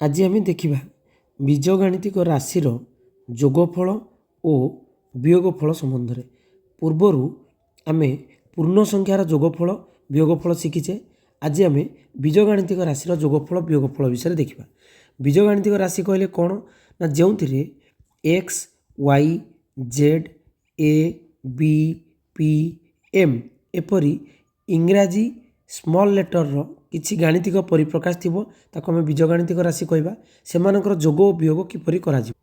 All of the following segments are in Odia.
ଆଜି ଆମେ ଦେଖିବା ବୀଜଗାଣିତିକ ରାଶିର ଯୋଗଫଳ ଓ ବିୟୋଗଫଳ ସମ୍ବନ୍ଧରେ। ପୂର୍ବରୁ ଆମେ ପୂର୍ଣ୍ଣ ସଂଖ୍ୟାର ଯୋଗଫଳ ବିୟୋଗଫଳ ଶିଖିଛେ। ଆଜି ଆମେ ବୀଜଗାଣିତିକ ରାଶିର ଯୋଗଫଳ ବିୟୋଗଫଳ ବିଷୟରେ ଦେଖିବା। ବୀଜଗାଣିତିକ ରାଶି କହିଲେ କ'ଣ ନା ଯେଉଁଥିରେ ଏକ୍ସ ୱାଇ ଜେଡ୍ ଏ ବି ପି ଏମ୍ ଏପରି ଇଂରାଜୀ ସ୍ମଲ୍ ଲେଟରର କିଛି ଗାଣିତିକ ପରିପ୍ରକାଶ ଥିବ ତାକୁ ଆମେ ବୀଜଗାଣିତିକ ରାଶି କହିବା। ସେମାନଙ୍କର ଯୋଗ ଓ ବିୟୋଗ କିପରି କରାଯିବ।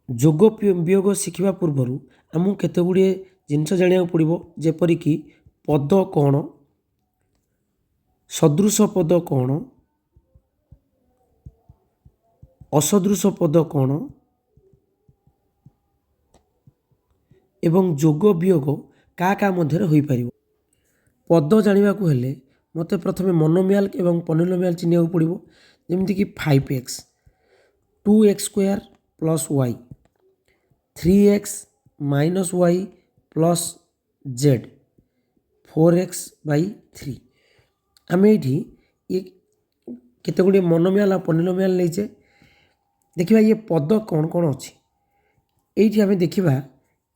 ଯୋଗ ବିୟୋଗ ଶିଖିବା ପୂର୍ବରୁ ଆମକୁ କେତେ ଗୁଡ଼ିଏ ଜିନିଷ ଜାଣିବାକୁ ପଡ଼ିବ, ଯେପରିକି ପଦ କ'ଣ, ସଦୃଶ ପଦ କ'ଣ, ଅସଦୃଶ ପଦ କ'ଣ ଏବଂ ଯୋଗ ବିୟୋଗ କାହା କାହା ମଧ୍ୟରେ ହୋଇପାରିବ। ପଦ ଜାଣିବାକୁ ହେଲେ ମୋତେ ପ୍ରଥମେ ମନୋମିଆଲ ଏବଂ ପଲିନୋମିଆଲ ଚିହ୍ନିବାକୁ ପଡ଼ିବ। ଯେମିତିକି 5x 2x square plus Y 3x minus Y plus Z 4x/3। ଆମେ ଏଇଠି କେତେ ଗୁଡ଼ିଏ ମନୋମିଆଲ ଆଉ ପଲିନୋମିଆଲ ନେଇଛେ। ଦେଖିବା ଇଏ ପଦ କ'ଣ କ'ଣ ଅଛି। ଏଇଠି ଆମେ ଦେଖିବା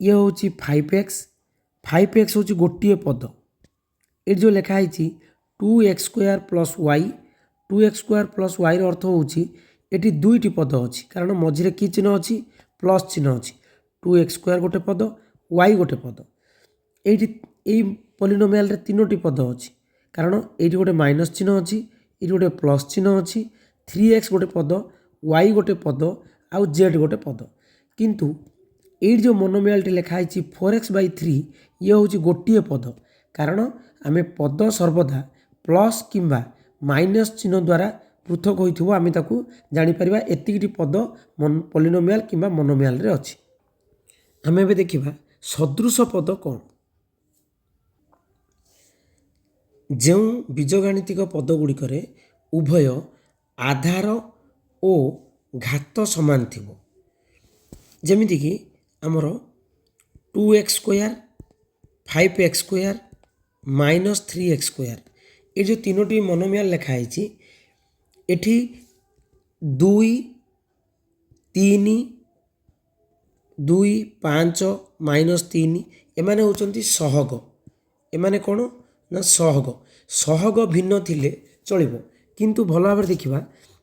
ଇଏ ହେଉଛି 5x। 5x ହେଉଛି ଗୋଟିଏ ପଦ। ଏଠି ଯେଉଁ ଲେଖା ହେଇଛି 2x square plus Y, 2x square plus ୱାଇର ଅର୍ଥ ହେଉଛି ଏଠି ଦୁଇଟି ପଦ ଅଛି, କାରଣ ମଝିରେ କି ଚିହ୍ନ ଅଛି, ପ୍ଲସ୍ ଚିହ୍ନ ଅଛି। 2x ସ୍କୋୟାର ଗୋଟେ ପଦ, ୱାଇ ଗୋଟେ ପଦ। ଏଇଠି ଏଇ ପଲିନୋମିଆଲରେ ତିନୋଟି ପଦ ଅଛି, କାରଣ ଏଇଠି ଗୋଟେ ମାଇନସ୍ ଚିହ୍ନ ଅଛି, ଏଇଠି ଗୋଟେ ପ୍ଲସ୍ ଚିହ୍ନ ଅଛି। 3x ଗୋଟେ ପଦ, ୱାଇ ଗୋଟେ ପଦ ଆଉ ଜେଡ଼ ଗୋଟେ ପଦ। କିନ୍ତୁ ଏଇଠି ଯେଉଁ ମନୋମିଆଲଟି ଲେଖା ହେଇଛି 4x/3 ଇଏ ହେଉଛି ଗୋଟିଏ ପଦ, କାରଣ ଆମେ ପଦ ସର୍ବଦା ପ୍ଲସ୍ କିମ୍ବା ମାଇନସ୍ ଚିହ୍ନ ଦ୍ୱାରା ପୃଥକ ହୋଇଥିବ, ଆମେ ତାକୁ ଜାଣିପାରିବା ଏତିକିଟି ପଦ ପଲିନୋମିଆଲ କିମ୍ବା ମନୋମିଆଲରେ ଅଛି। ଆମେ ଏବେ ଦେଖିବା ସଦୃଶ ପଦ କ'ଣ। ଯେଉଁ ବୀଜଗାଣିତିକ ପଦ ଗୁଡ଼ିକରେ ଉଭୟ ଆଧାର ଓ ଘାତ ସମାନ ଥିବ, ଯେମିତିକି ଆମର 2x square 5x square minus 3x square. ଏ ଯେଉଁ ତିନୋଟି ମନୋମିଆଲ ଲେଖା ହେଇଛି, ଏଠି 2 3 2 5 ମାଇନସ୍ 3 ଏମାନେ ହେଉଛନ୍ତି ସହଗ। ଏମାନେ କ'ଣ ନା ସହଗ। ସହଗ ଭିନ୍ନ ଥିଲେ ଚଳିବ, କିନ୍ତୁ ଭଲ ଭାବରେ ଦେଖିବା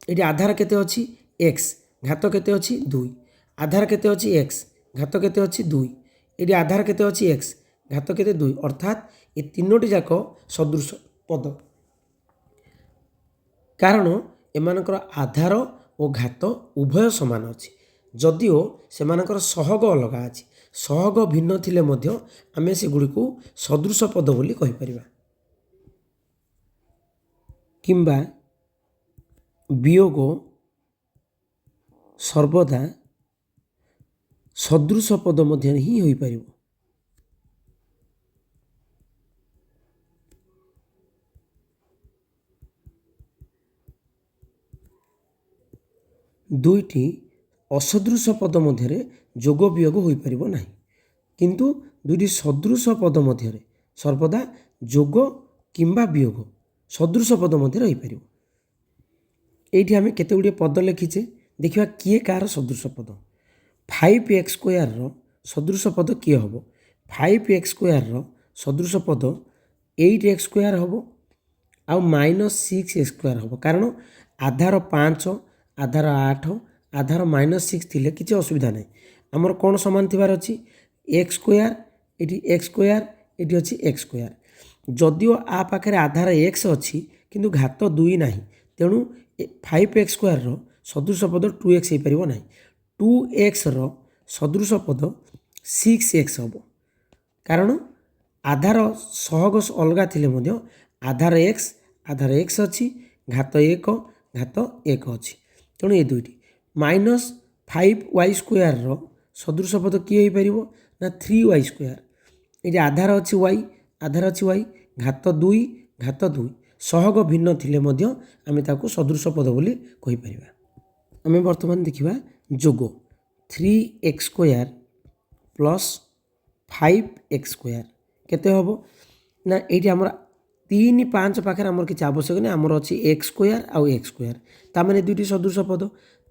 ଏଠି ଆଧାର କେତେ ଅଛି x, ଘାତ କେତେ ଅଛି 2। ଆଧାର କେତେ ଅଛି x, ଘାତ କେତେ ଅଛି 2। ଏଠି ଆଧାର କେତେ ଅଛି x, ଘାତ କେତେ 2। ଅର୍ଥାତ୍ ଏ ତିନୋଟି ଯାକ ସଦୃଶ ପଦ, କାରଣ ଏମାନଙ୍କର ଆଧାର ଓ ଘାତ ଉଭୟ ସମାନ ଅଛି, ଯଦିଓ ସେମାନଙ୍କର ସହଗ ଅଲଗା ଅଛି। ସହଗ ଭିନ୍ନ ଥିଲେ ମଧ୍ୟ ଆମେ ସେଗୁଡ଼ିକୁ ସଦୃଶ ପଦ ବୋଲି କହିପାରିବା। କିମ୍ବା ବିୟୋଗ ସର୍ବଦା ସଦୃଶ ପଦ ମଧ୍ୟରେ ହିଁ ହୋଇପାରିବ। ଦୁଇଟି ଅସଦୃଶ ପଦ ମଧ୍ୟରେ ଯୋଗ ବିୟୋଗ ହୋଇପାରିବ ନାହିଁ, କିନ୍ତୁ ଦୁଇଟି ସଦୃଶ ପଦ ମଧ୍ୟରେ ସର୍ବଦା ଯୋଗ କିମ୍ବା ବିୟୋଗ ସଦୃଶ ପଦ ମଧ୍ୟରେ ହୋଇପାରିବ। ଏଇଠି ଆମେ କେତେ ଗୁଡ଼ିଏ ପଦ ଲେଖିଛେ, ଦେଖିବା କିଏ କାହାର ସଦୃଶ ପଦ। 5x ସ୍କୋୟାରର ସଦୃଶ ପଦ କିଏ ହେବ? 5x ସ୍କୋୟାରର ସଦୃଶ ପଦ 8x ସ୍କୋୟାର ହେବ ଆଉ ମାଇନସ୍ 6x ସ୍କୋୟାର ହେବ, କାରଣ ଆଧାର 5 ଆଧାର 8 ଆଧାର ମାଇନସ୍ 6 ଥିଲେ କିଛି ଅସୁବିଧା ନାହିଁ। ଆମର କ'ଣ ସମାନ ଥିବାର ଅଛି, x ସ୍କୋୟାର, ଏଠି x ସ୍କୋୟାର, ଏଠି ଅଛି x ସ୍କୋୟାର। ଯଦିଓ ଆ ପାଖରେ ଆଧାର x ଅଛି କିନ୍ତୁ ଘାତ 2 ନାହିଁ, ତେଣୁ 5x ସ୍କୋୟାରର ସଦୃଶ ପଦ 2x ହେଇପାରିବ ନାହିଁ। 2xର ସଦୃଶ ପଦ 6x ହେବ, କାରଣ ଆଧାର ସହଗ ଅଲଗା ଥିଲେ ମଧ୍ୟ ଆଧାର x ଅଛି, ଘାତ 1 ଅଛି, ତେଣୁ ଏ ଦୁଇଟି। ମାଇନସ୍ 5y ସ୍କୋୟାରର ସଦୃଶ ପଦ କିଏ ହୋଇପାରିବ ନା 3y ସ୍କୋୟାର। ଏଠି ଆଧାର ଅଛି y, ଘାତ 2 ସହଗ ଭିନ୍ନ ଥିଲେ ମଧ୍ୟ ଆମେ ତାକୁ ସଦୃଶ ପଦ ବୋଲି କହିପାରିବା। ଆମେ ବର୍ତ୍ତମାନ ଦେଖିବା ଯୋଗ। 3x square plus 5x square କେତେ ହେବ ନା ଏଇଠି ଆମର 3 5 ପାଖରେ ଆମର କିଛି ଆବଶ୍ୟକ ନାହିଁ, ଆମର ଅଛି x ସ୍କୋୟାର ଆଉ x ସ୍କୋୟାର, ତାମାନେ ଦୁଇଟି ସଦୃଶ ପଦ।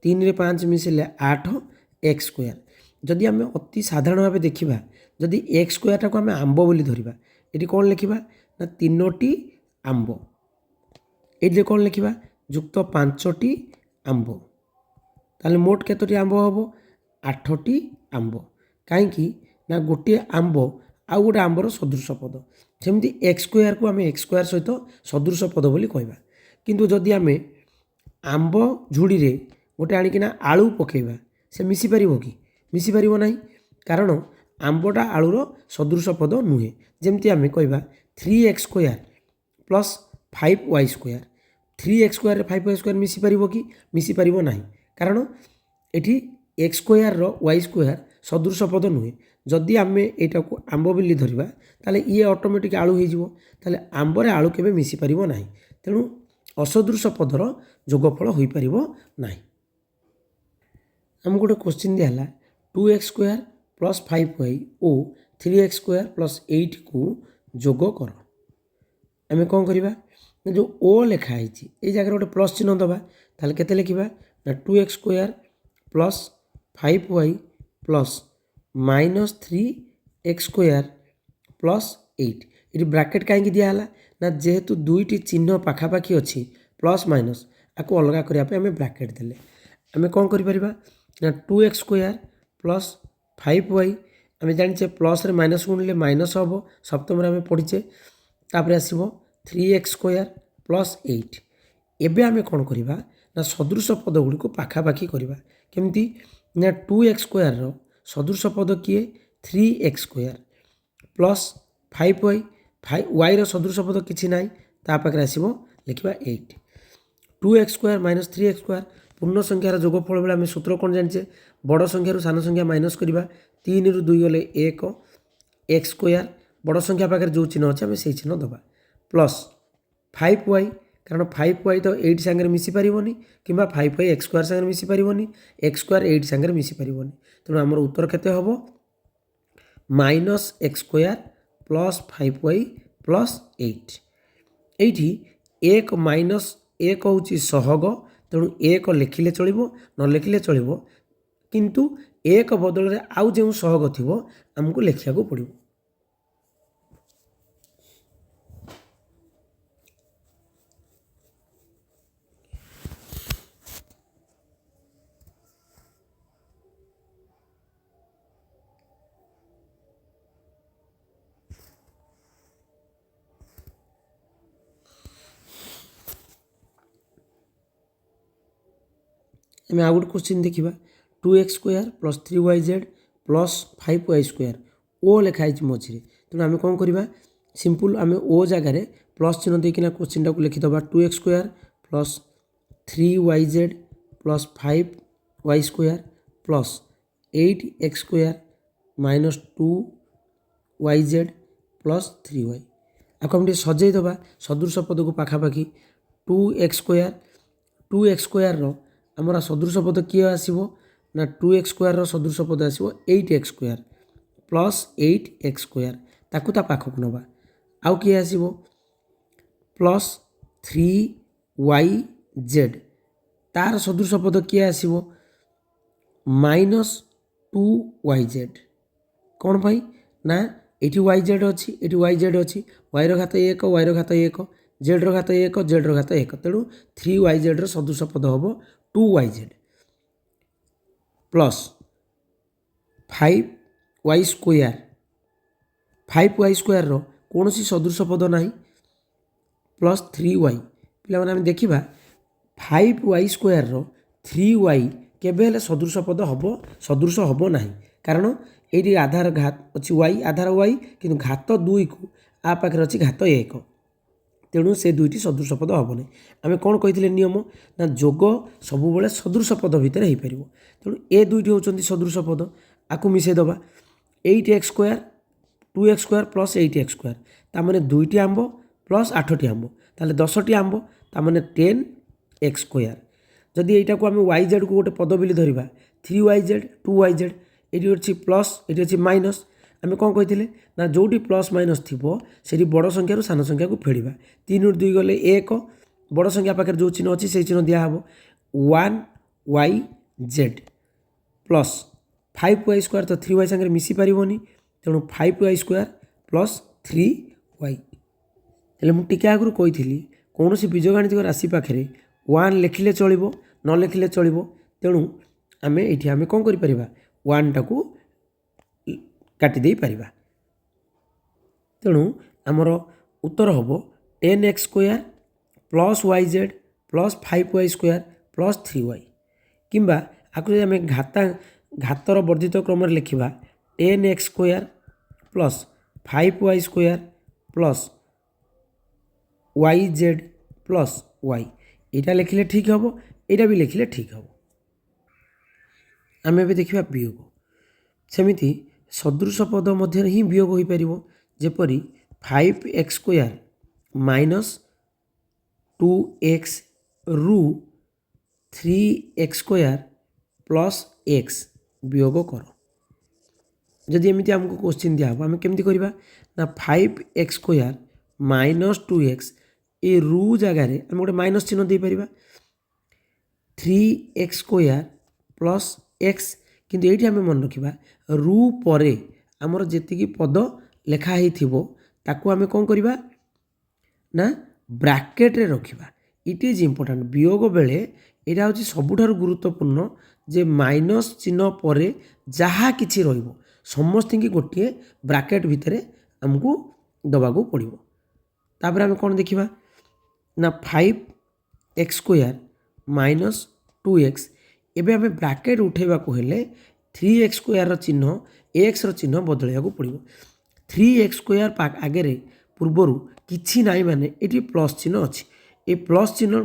3ରେ 5 ମିଶିଲେ 8 x ସ୍କୋୟାର। ଯଦି ଆମେ ଅତି ସାଧାରଣ ଭାବେ ଦେଖିବା, ଯଦି x ସ୍କୋୟାରଟାକୁ ଆମେ ଆମ୍ବ ବୋଲି ଧରିବା, ଏଠି କ'ଣ ଲେଖିବା ନା 3ଟି ଆମ୍ବ, ଏଇଥିରେ କ'ଣ ଲେଖିବା ଯୁକ୍ତ 5ଟି ଆମ୍ବ। ତାହେଲେ ମୋଟ କେତୋଟି ଆମ୍ବ ହେବ? 8ଟି ଆମ୍ବ। କାହିଁକି ନା ଗୋଟିଏ ଆମ୍ବ ଆଉ ଗୋଟେ ଆମ୍ବର ସଦୃଶ ପଦ। ସେମିତି ଏକ୍ସ ସ୍କୋୟାରକୁ ଆମେ ଏକ୍ସ ସ୍କୋୟାର ସହିତ ସଦୃଶ ପଦ ବୋଲି କହିବା। କିନ୍ତୁ ଯଦି ଆମେ ଆମ୍ବ ଝୁଡ଼ିରେ ଗୋଟେ ଆଣିକିନା ଆଳୁ ପକାଇବା, ସେ ମିଶିପାରିବ କି? ମିଶିପାରିବ ନାହିଁ, କାରଣ ଆମ୍ବଟା ଆଳୁର ସଦୃଶ ପଦ ନୁହେଁ। ଯେମିତି ଆମେ କହିବା 3x square plus 5y square. 3x ସ୍କୋୟାରରେ 5y ସ୍କୋୟାର ମିଶିପାରିବ କି? ମିଶିପାରିବ ନାହିଁ, କାରଣ ଏଠି x ସ୍କୋୟାରର y ସ୍କୋୟାର ସଦୃଶ ପଦ ନୁହେଁ। ଯଦି ଆମେ ଏଇଟାକୁ ଆମ୍ବ ବୋଲି ଧରିବା, ତାହେଲେ ଇଏ ଅଟୋମେଟିକ୍ ଆଳୁ ହେଇଯିବ। ତାହେଲେ ଆମ୍ବରେ ଆଳୁ କେବେ ମିଶିପାରିବ ନାହିଁ। ତେଣୁ ଅସଦୃଶ ପଦର ଯୋଗଫଳ ହୋଇପାରିବ ନାହିଁ। ଆମକୁ ଗୋଟେ କୋଶ୍ଚିନ୍ ଦିଆହେଲା 2x ସ୍କୋୟାର ପ୍ଲସ୍ 5y ଓ 3x ସ୍କୋୟାର ପ୍ଲସ୍ 8କୁ ଯୋଗ କର। ଆମେ କ'ଣ କରିବା ନା ଯେଉଁ ଓ ଲେଖା ହେଇଛି ଏଇ ଜାଗାରେ ଗୋଟେ ପ୍ଲସ୍ ଚିହ୍ନ ଦେବା। ତାହେଲେ କେତେ ଲେଖିବା ନା 2x square plus 5y plus minus 3x square plus 8। ଏଠି ବ୍ରାକେଟ୍ କାହିଁକି ଦିଆହେଲା ନା ଯେହେତୁ ଦୁଇଟି ଚିହ୍ନ ପାଖାପାଖି ଅଛି ପ୍ଲସ୍ ମାଇନସ୍, ଆକୁ ଅଲଗା କରିବା ପାଇଁ ଆମେ ବ୍ରାକେଟ୍ ଦେଲେ। ଆମେ କ'ଣ କରିପାରିବା ନା 2x ସ୍କୋୟାର ପ୍ଲସ୍ 5y, ଆମେ ଜାଣିଛେ ପ୍ଲସ୍ରେ ମାଇନସ୍ ଗୁଣିଲେ ମାଇନସ୍ ହେବ, ସପ୍ତମରେ ଆମେ ପଢ଼ିଛେ। ତାପରେ ଆସିବ 3x ସ୍କୋୟାର ପ୍ଲସ୍ 8। ଏବେ ଆମେ କ'ଣ କରିବା ନା ସଦୃଶ ପଦ ଗୁଡ଼ିକୁ ପାଖାପାଖି କରିବା। କେମିତି ନା 2x ସ୍କୋୟାରର ସଦୃଶ ପଦ କିଏ? 3x ସ୍କୋୟାର ପ୍ଲସ୍ 5y, ୱାଇର ସଦୃଶ ପଦ କିଛି ନାହିଁ, ତା ପାଖରେ ଆସିବ ଲେଖିବା 8। 2x square minus 3x square, ପୂର୍ଣ୍ଣ ସଂଖ୍ୟାର ଯୋଗଫଳ ବେଳେ ଆମେ ସୂତ୍ର କ'ଣ ଜାଣିଛେ? ବଡ଼ ସଂଖ୍ୟାରୁ ସାନ ସଂଖ୍ୟା ମାଇନସ୍ କରିବା। 3ରୁ 2 ଗଲେ 1 x ସ୍କୋୟାର, ବଡ଼ ସଂଖ୍ୟା ପାଖରେ ଯେଉଁ ଚିହ୍ନ ଅଛି ଆମେ ସେଇ ଚିହ୍ନ ଦେବା, ପ୍ଲସ୍ 5y, କାରଣ 5y ତ 8 ସାଙ୍ଗରେ ମିଶିପାରିବନି, କିମ୍ବା 5y x ସ୍କୋୟାର ସାଙ୍ଗରେ ମିଶିପାରିବନି, x ସ୍କୋୟାର 8 ସାଙ୍ଗରେ ମିଶିପାରିବନି। ତେଣୁ ଆମର ଉତ୍ତର କେତେ ହେବ? Minus x square plus 5y plus 8। ଏଇଠି 1 ମାଇନସ୍ 1 ହେଉଛି ସହଗ, ତେଣୁ 1 ଲେଖିଲେ ଚଳିବ, ନ ଲେଖିଲେ ଚଳିବ, କିନ୍ତୁ 1 ବଦଳରେ ଆଉ ଯେଉଁ ସହଗ ଥିବ ଆମକୁ ଲେଖିବାକୁ ପଡ଼ିବ। ଆମେ ଆଉ ଗୋଟେ କୋଶ୍ଚିନ୍ ଦେଖିବା 2x square plus 3yz plus 5y square, ଓ ଲେଖା ହେଇଛି ମଝିରେ। ତେଣୁ ଆମେ କ'ଣ କରିବା? ସିମ୍ପଲ୍, ଆମେ ଓ ଜାଗାରେ ପ୍ଲସ୍ ଚିହ୍ନ ଦେଇକିନା କୋଶ୍ଚିନ୍ଟାକୁ ଲେଖିଦେବା 2x square plus 3yz plus 5y square plus 8x square minus 2yz plus 3y। ଆକୁ ଆମେ ଟିକେ ସଜେଇ ଦେବା ସଦୃଶ ପଦକୁ ପାଖାପାଖି। 2x ସ୍କୋୟାର, 2x ସ୍କୋୟାରର ଆମର ସଦୃଶ ପଦ କିଏ ଆସିବ ନା 2x ସ୍କୋୟାରର ସଦୃଶ ପଦ ଆସିବ 8x square plus 8x square, ତାକୁ ତା ପାଖକୁ ନେବା। ଆଉ କିଏ ଆସିବ? ପ୍ଲସ୍ 3yz, ତାର ସଦୃଶ ପଦ କିଏ ଆସିବ? Minus 2yz। କ'ଣ ପାଇଁ ନା ଏଠି yz ଅଛି, ଏଠି yz ଅଛି, ୱାଇର ଘାତ 1, ୱାଇର ଘାତ 1, ଜେଡ଼୍ର ଘାତ 1, ଜେଡ଼୍ର ଘାତ 1, ତେଣୁ 3yzର ସଦୃଶ ପଦ ହେବ 2yz plus 5y square. 5y ସ୍କୋୟାରର କୌଣସି ସଦୃଶ ପଦ ନାହିଁ, ପ୍ଲସ୍ 3y। ପିଲାମାନେ ଆମେ ଦେଖିବା 5y ସ୍କୋୟାରର 3y କେବେ ହେଲେ ସଦୃଶ ପଦ ହେବ? ସଦୃଶ ହେବ ନାହିଁ, କାରଣ ଏଇଠି ଆଧାର ଘାତ ଅଛି y, ଆଧାର y, କିନ୍ତୁ ଘାତ 2କୁ ଆ ପାଖରେ ଅଛି ଘାତ 1, ତେଣୁ ସେ ଦୁଇଟି ସଦୃଶ ପଦ ହେବନି। ଆମେ କ'ଣ କହିଥିଲେ ନିୟମ ନା ଯୋଗ ସବୁବେଳେ ସଦୃଶ ପଦ ଭିତରେ ହେଇପାରିବ। ତେଣୁ ଏ ଦୁଇଟି ହେଉଛନ୍ତି ସଦୃଶ ପଦ, ଆକୁ ମିଶାଇ ଦେବା। 8x square, 2x square plus 8x square, ତାମାନେ 2ଟି ଆମ୍ବ ପ୍ଲସ୍ 8ଟି ଆମ୍ବ, ତାହେଲେ 10ଟି ଆମ୍ବ, ତାମାନେ 10x ସ୍କୋୟାର। ଯଦି ଏଇଟାକୁ ଆମେ yzକୁ ଗୋଟେ ପଦ ବୋଲି ଧରିବା 3yz 2yz, ଏଠି ଅଛି ପ୍ଲସ୍, ଏଠି ଅଛି ମାଇନସ୍, आम कौन कही ना जोटी प्लस माइनस थी से बड़ संख्या सान संख्या को फेड़ा 3 ରୁ 2 गले 1 बड़ संख्या पाखे जो चिन्ह अच्छी से चिन्ह दिहब 1YZ प्लस 5Y स्क्वायर तो 3Y सागर मिसी पारनी तेणु 5Y स्क्वायर प्लस 3Y हेल्ले मुझे आगु कही कौन बीजगणित राशि पाखे 1 लिखिले चलो न लिखिले चलो तेणु आम ये आम कौन कर 1 टाक काटिदे पारिबा तेणु आमर उत्तर हम 10x square plus YZ plus 5Y square plus 3Y किंबा आगे आम घातर वर्धित क्रम लिखा 10x square plus 5Y square plus YZ plus Y यहाँ लिखिले ठीक हम यहाँ भी लिखिले ठीक हम आम ए देखा वियोग सेमिति सदृश पद मध्य ही वियोग हो पार जेपरी 5x स्क्वायर माइनस 2x रु 3x स्क्वायर प्लस x वियोग कर जदि एमती आमको क्वेश्चन दिहब आम केमती करवा ना 5x स्क्वायर माइनस 2x ए रु जगार आम गोटे माइनस चिन्ह दे पार 3x स्क्वायर प्लस x किंतु ये आम मन रखा रु पर आमर जी पद लेखाही ताकू आम कौन करवा ना ब्राकेट रे रखा इट इज इम्पोर्टाट वियोग बेले यहाँ हूँ सबुठार गुरुत्वपूर्ण जे माइनस चिन्ह पर जहाँ किसी समस्त की गोटे ब्राकेट भितर आमको दबाक पड़ो तापर आम कौन देखा ना 5x स्क्वायर माइनस 2x एबे आम ब्राकेट उठेबा को हेले 3x स्क्वायर चिन्ह x चिन्ह बदलैया पड़ो 3x स्क्वायर आगे पूर्वर किछि नाई माने ये प्लस चिन्ह अच्छी ये प्लस चिन्ह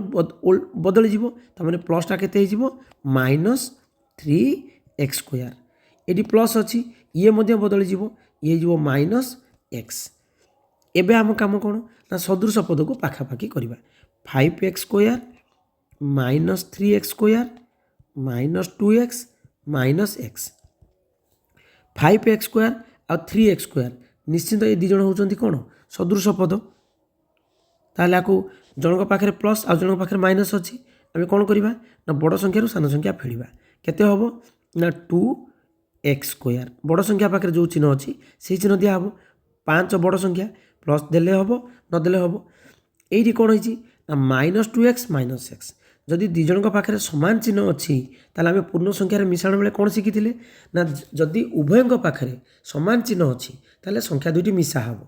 बदली जीवो तामाने प्लसटा केते हो माइनस 3x स्क्वायर ये प्लस अच्छी ये मध्य बदली जीवो ये जीवो माइनस x एबे आम काम कौन ना सदृश पद को पाखापाखि करवा 5x square minus 3x square minus 2x minus x 5x square और 3x स्क्वायर निश्चिंत ये दिज होती कौन सदृश पद ताले आपको जनक पाखे प्लस आ जनक पाखे माइनस अच्छी आम कौन करवा ना बड़ संख्या सान संख्या फेड़ा केते हम ना 2x स्क्वायर बड़ संख्या पाखे जो चिन्ह अच्छी से चिन्ह दिहब 5 बड़ संख्या प्लस देले हम नदेले हम ये कौन हो माइनस 2x माइनस x जदि दी जन पाखे सामान चिन्ह अच्छी ताले आम पूर्ण संख्यार मिश्रण बेले कौन शिखी ना जदि उभय पाखे सामान चिन्ह अच्छी ताले संख्या दुईटी मिसा हम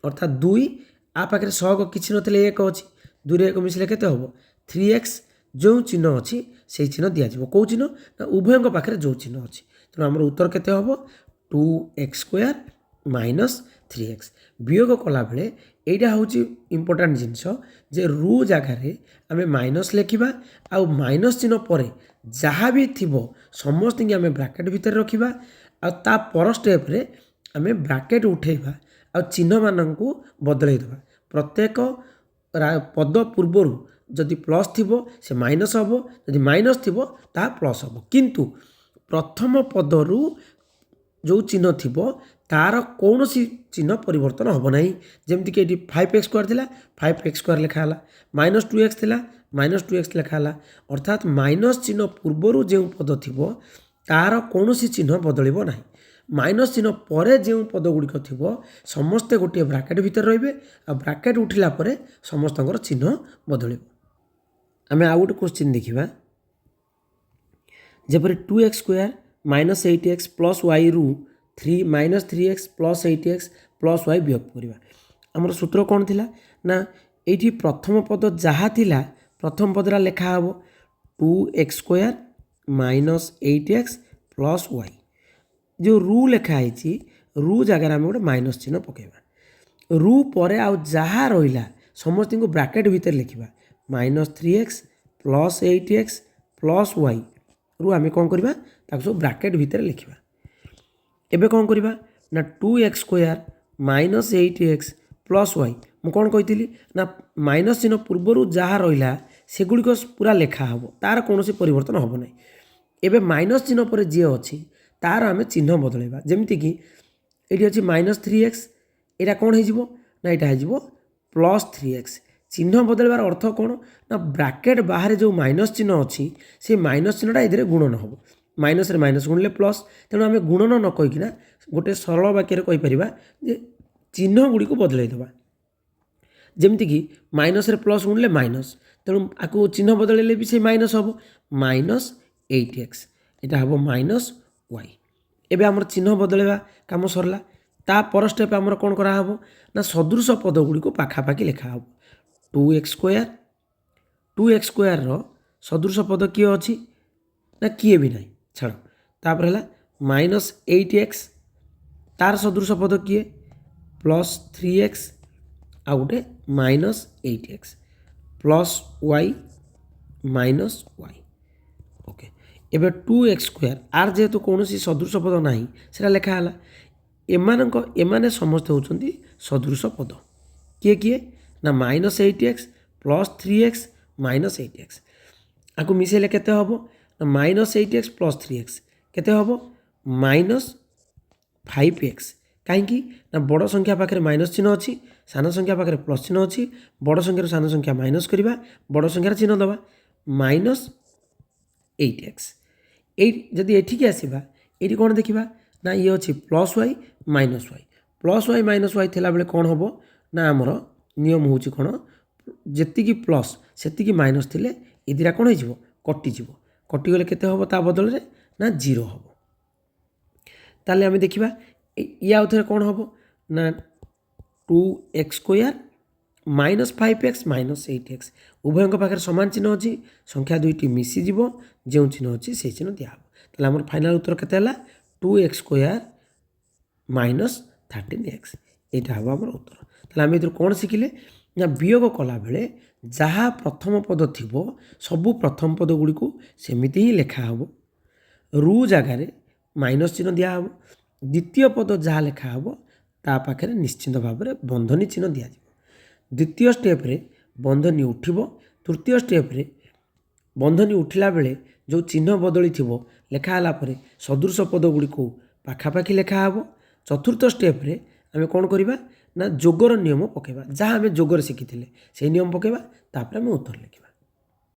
अर्थात 2 आ पाखे सहग किसी नथिले 1 अच्छी 2 रे 1 मिसले केते हम 3x जो चिन्ह अच्छी से चिन्ह दिज्व कौ चिन्ह ना उभय पाखे जो चिन्ह अच्छी तेणु आम उत्तर केते हम 2x स्क्वायर माइनस 3x वियोग कला बेले यहाँ हूँ इम्पोर्टाट जिनस जे रु जगार आम माइनस लिखा आउ माइनस चिन्ह पर जहाँ भी थी समस्त आम ब्राकेट भितर रखा आ पर स्टेप रे आम ब्राकेट उठेबा आ चिन्ह मान को बदलईदेवा प्रत्येक पद पूर्वर जदि प्लस थी से माइनस हम जदि माइनस थी ता प्लस हम किंतु प्रथम पदरु जो चिन्ह थी तार कौन सी चिन्ह परिवर्तन हम ना जमती कि ये 5x स्क्वायर थिला 5x स्क्वायर लिखाला माइनस 2x थिला माइनस 2x लिखाला अर्थात माइनस चिन्ह पूर्वर जो पद थी तार कौन सी चिन्ह बदल ना माइनस चिन्ह पर जो पद गुड़िक थी समस्ते गोटे ब्राकेट भितर रे आ ब्राकेट उठिला परे समस्त चिन्ह बदल आम आउ गोटे क्वेश्चन देखा जपरी 2x square minus 8x plus Y रु 3 minus 3x plus 8x plus Y वियोग करवा आमर सूत्र कौन थिला ना ये प्रथम पद जहाँ थिला प्रथम पदरा लेखा हम 2x square minus 8x plus Y जो रु लेखाई रु जगार आम गोटे माइनस चिन्ह पकेबा रु पर आउ जहाँ रहा समस्त को ब्राकेट भितर लिखा minus 3x plus 8x plus Y रु आम कौन करवा सब ब्राकेट भितर लिखा एबे कौन करवा ना 2x square minus 8x plus Y मु कौन कही ना माइनस चिन्ह पूर्वर जहाँ रहा सेगुड़िक पूरा लेखा हम तार कौन परिवर्तन हम ना एबे माइनस चिन्ह पर जी अच्छी तार आम चिन्ह बदलैबा जमीती कि ଏଇଠି ଅଛି -3x, ଏଇଟା କ'ଣ ହେଇଯିବ ନା ଏଇଟା ହେଇଯିବ +3x। ଚିହ୍ନ ବଦଳିବାର ଅର୍ଥ କ'ଣ ନା ବ୍ରାକେଟ୍ ବାହାରେ ଯେଉଁ ମାଇନସ୍ ଚିହ୍ନ ଅଛି ସେ ମାଇନସ୍ ଚିହ୍ନଟା ଏଥିରେ ଗୁଣନ ହେବ। ମାଇନସ୍ରେ ମାଇନସ୍ ଗୁଣିଲେ ପ୍ଲସ୍, ତେଣୁ ଆମେ ଗୁଣନ ନ କହିକିନା ଗୋଟେ ସରଳ ବାକ୍ୟରେ କହିପାରିବା ଯେ ଚିହ୍ନ ଗୁଡ଼ିକୁ ବଦଳାଇ ଦେବା। ଯେମିତିକି ମାଇନସ୍ରେ ପ୍ଲସ୍ ଗୁଣିଲେ ମାଇନସ୍, ତେଣୁ ଆକୁ ଚିହ୍ନ ବଦଳାଇଲେ ବି ସେ ମାଇନସ୍ ହେବ, -8x, ଏଇଟା ହେବ -y। ଏବେ ଆମର ଚିହ୍ନ ବଦଳାଇବା କାମ ସରିଲା। ତା ପର ଷ୍ଟେପ୍ ଆମର କ'ଣ କରାହେବ ନା ସଦୃଶ ପଦ ଗୁଡ଼ିକୁ ପାଖାପାଖି ଲେଖା ହେବ। 2x²ର ସଦୃଶ ପଦ କିଏ ଅଛି ନା କିଏ ବି ନାହିଁ, ଛାଡ଼। ତାପରେ ହେଲା -8x, ତାର ସଦୃଶ ପଦ କିଏ +3x, ଆଉ ଗୋଟେ -8x, +y -y। ଓକେ, ଏବେ 2x², ଆର ଯେହେତୁ କୌଣସି ସଦୃଶ ପଦ ନାହିଁ ସେଟା ଲେଖା ହେଲା। ଏମାନେ ସମସ୍ତେ ହେଉଛନ୍ତି ସଦୃଶ ପଦ। କିଏ କିଏ ନା -8x +3x -8x, ଆକୁ ମିଶାଇଲେ କେତେ ହେବ ନା -8x +3x କେତେ ହେବ -5x। କାହିଁକି ନା ବଡ଼ ସଂଖ୍ୟା ପାଖରେ ମାଇନସ୍ ଚିହ୍ନ ଅଛି, ସାନ ସଂଖ୍ୟା ପାଖରେ ପ୍ଲସ୍ ଚିହ୍ନ ଅଛି। ବଡ଼ ସଂଖ୍ୟାରୁ ସାନ ସଂଖ୍ୟା ମାଇନସ୍ କରିବା, ବଡ଼ ସଂଖ୍ୟାର ଚିହ୍ନ ଦେବା, -8x। ଏଇ ଯଦି ଏଠିକି ଆସିବା, ଏଇଠି କ'ଣ ଦେଖିବା ନା ଇଏ ଅଛି +y -y, +y -y ଥିଲାବେଳେ କ'ଣ ହେବ ନା ଆମର ନିୟମ ହେଉଛି କ'ଣ, ଯେତିକି ପ୍ଲସ୍ ସେତିକି ମାଇନସ୍ ଥିଲେ ଏ ଦୁଇଟା କ'ଣ ହେଇଯିବ କଟିଯିବ। କଟିଗଲେ କେତେ ହେବ ତା ବଦଳରେ ନା 0 ହେବ। ତାହେଲେ ଆମେ ଦେଖିବା ଇଏ ଆଉ ଥରେ କ'ଣ ହେବ ନା 2x² -5x -8x, ଉଭୟଙ୍କ ପାଖରେ ସମାନ ଚିହ୍ନ ଅଛି, ସଂଖ୍ୟା ଦୁଇଟି ମିଶିଯିବ, ଯେଉଁ ଚିହ୍ନ ଅଛି ସେଇ ଚିହ୍ନ ଦିଆହେବ। ତାହେଲେ ଆମର ଫାଇନାଲ୍ ଉତ୍ତର କେତେ ହେଲା 2x² -13x, ଏଇଟା ହେବ ଆମର ଉତ୍ତର। ତାହେଲେ ଆମେ ଏଥିରୁ କ'ଣ ଶିଖିଲେ ନା ବିୟୋଗ କଲାବେଳେ ଯାହା ପ୍ରଥମ ପଦ ଥିବ ସବୁ ପ୍ରଥମ ପଦ ଗୁଡ଼ିକୁ ସେମିତି ହିଁ ଲେଖା ହେବ। ରୁ ଜାଗାରେ ମାଇନସ୍ ଚିହ୍ନ ଦିଆହେବ। ଦ୍ୱିତୀୟ ପଦ ଯାହା ଲେଖା ହେବ ତା ପାଖରେ ନିଶ୍ଚିନ୍ତ ଭାବରେ ବନ୍ଧନୀ ଚିହ୍ନ ଦିଆଯିବ। ଦ୍ୱିତୀୟ ଷ୍ଟେପ୍ରେ ବନ୍ଧନୀ ଉଠିବ। ତୃତୀୟ ଷ୍ଟେପ୍ରେ ବନ୍ଧନୀ ଉଠିଲା ବେଳେ ଯେଉଁ ଚିହ୍ନ ବଦଳିଥିବ ଲେଖା ହେଲା ପରେ ସଦୃଶ ପଦ ଗୁଡ଼ିକୁ ପାଖାପାଖି ଲେଖା ହେବ। ଚତୁର୍ଥ ଷ୍ଟେପ୍ରେ ଆମେ କ'ଣ କରିବା ନା ଯୋଗର ନିୟମ ପକାଇବା, ଯାହା ଆମେ ଯୋଗରେ ଶିଖିଥିଲେ ସେଇ ନିୟମ ପକାଇବା, ତାପରେ ଆମେ ଉତ୍ତର ଲେଖିବା।